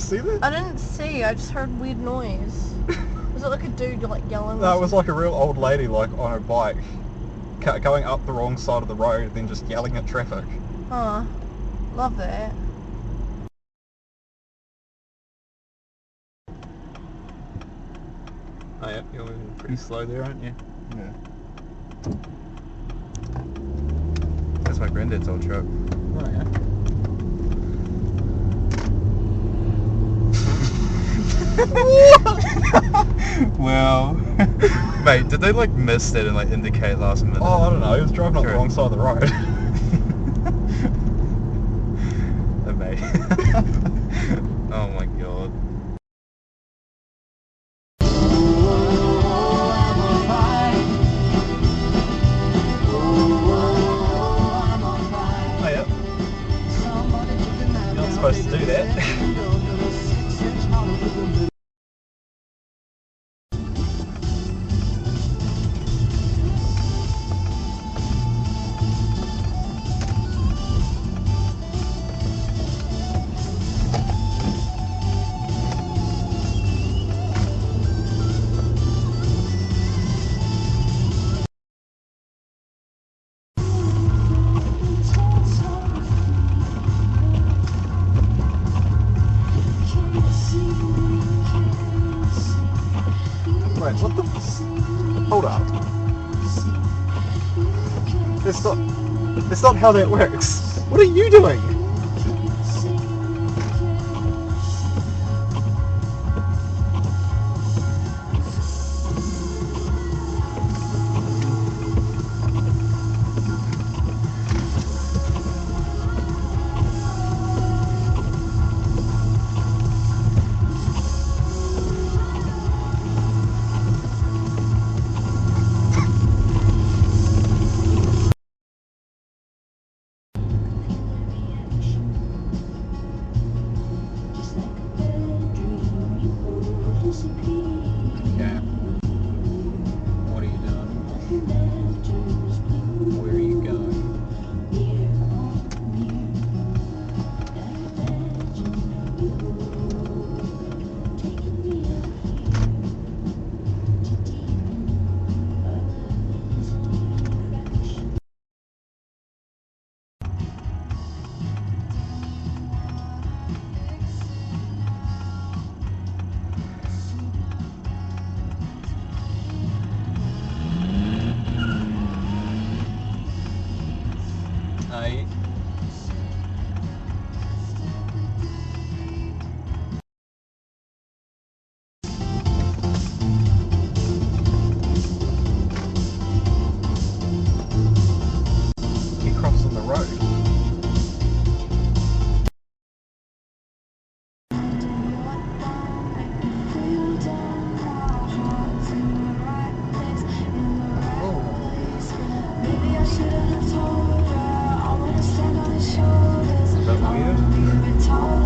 see that? I didn't see. I just heard weird noise. Was it like a dude like yelling? No, it was like a real old lady like on her bike, going up the wrong side of the road and then just yelling at traffic. Huh. Love that. Oh yeah, you're moving pretty slow there, aren't you? Yeah. That's my granddad's old truck. Oh yeah. Well, Mate, did they like miss that and like indicate last minute? oh, I don't know. He was driving up the wrong side of the road. Mate. Oh my god. Oh yeah. You're not supposed to do that. Wait, what the? Hold up. That's not how that works. What are you doing? Yeah. What are you doing? Where are you going? Hey. He crossed on the road. Is that weird?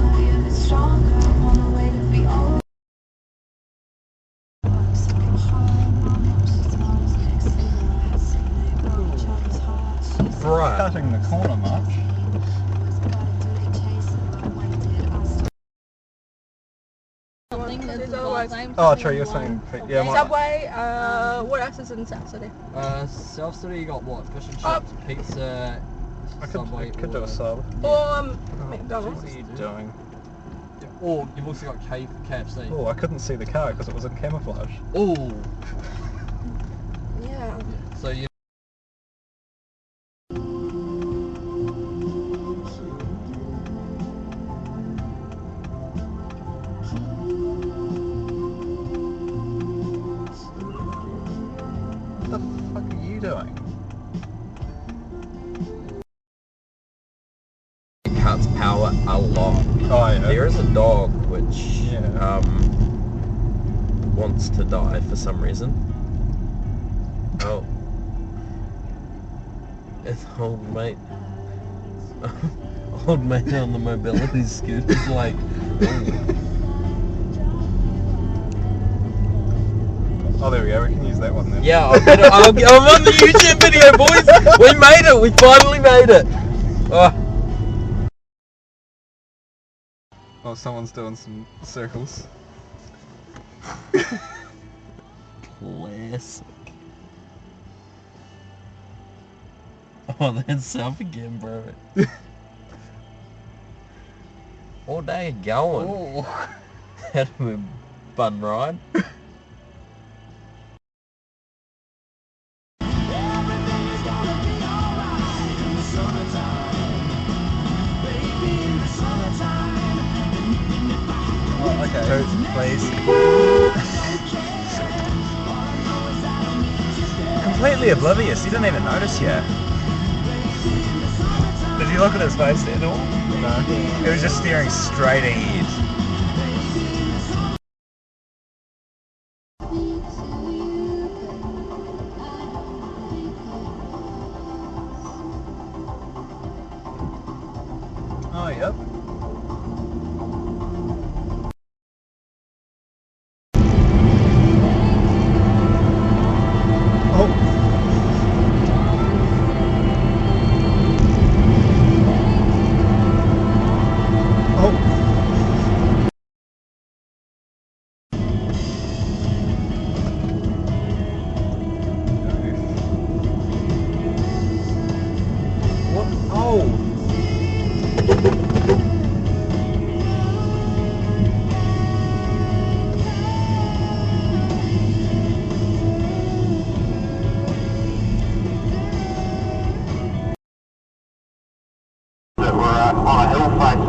Right. Cutting the corner much. Oh, true, you're saying... Yeah, Subway, what else is in South City? South City, you got what? Fish and chips, Oh. pizza, I Subway, could do a sub. Or What McDonald's. are you doing? or you've also got KFC. Oh, I couldn't see the car because it was in camouflage. Oh, Yeah. so you. What the fuck are you doing? It cuts power a lot. Oh yeah. There is a dog which Yeah. wants to die for some reason. Oh. It's old mate. Old mate on the mobility scooter's like, Oh, there we go. We can use that one then. yeah, I'm on the YouTube video, boys. We made it. We finally made it. Oh. Oh, someone's doing some circles. Classic. Oh, that's self again, bro. All day going. Oh. Had a fun ride. Oh, okay. Totes, please. Completely oblivious. He didn't even notice yet. Did you look at his face there at all? No. He was just staring straight ahead. Oh, yep. Oh. Oh. What? Oh. That were on a hill face,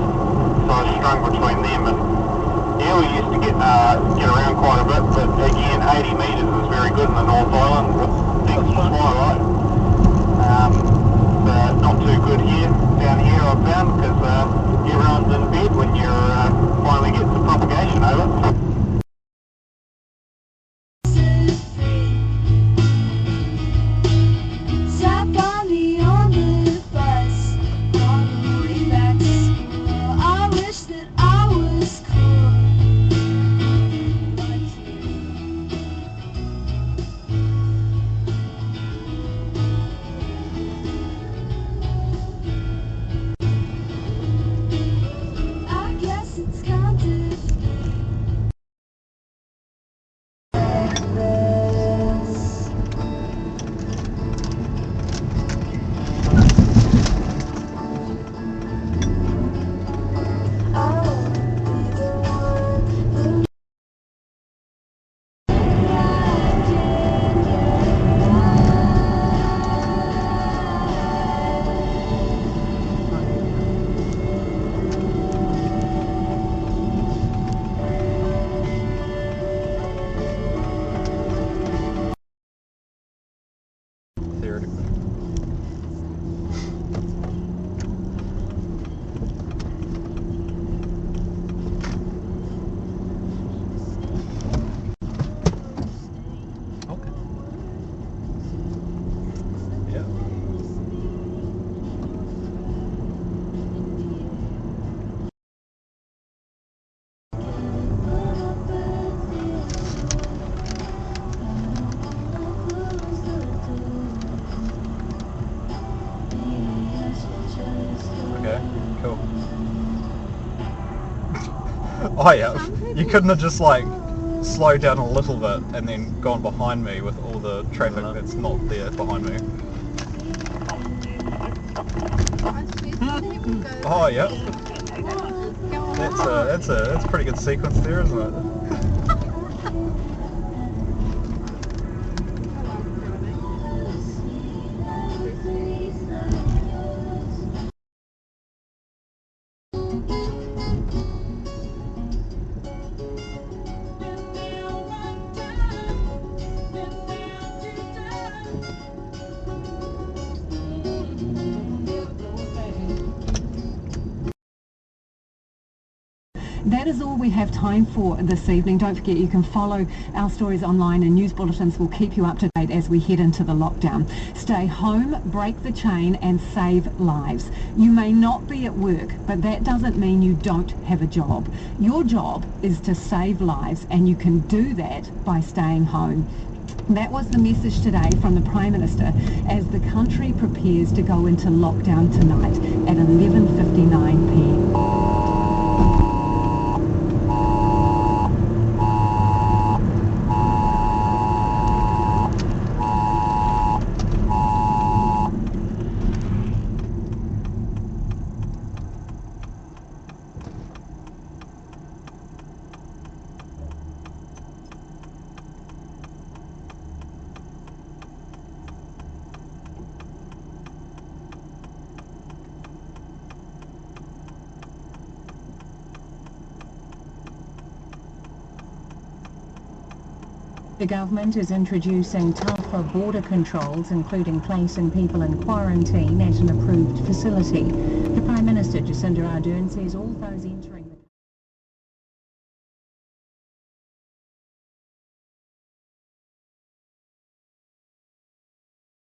so I was strung between them, and yeah, we used to get around quite a bit, but again, 80 metres is very good in the North Island with things to fly, right? But not too good here, down here I've found, because everyone's in bed when you finally get the propagation over. Theoretically. Okay. Yeah. Okay, cool. Oh yeah, you couldn't have just like slowed down a little bit and then gone behind me with all the traffic that's not there behind me. Oh yeah, that's a pretty good sequence there, isn't it? That is all we have time for this evening. Don't forget you can follow our stories online, and news bulletins will keep you up to date as we head into the lockdown. Stay home, break the chain and save lives. You may not be at work, but that doesn't mean you don't have a job. Your job is to save lives, and you can do that by staying home. That was the message today from the Prime Minister as the country prepares to go into lockdown tonight at 11:59 p.m. The government is introducing tougher border controls, including placing people in quarantine at an approved facility. The Prime Minister, Jacinda Ardern, says all those entering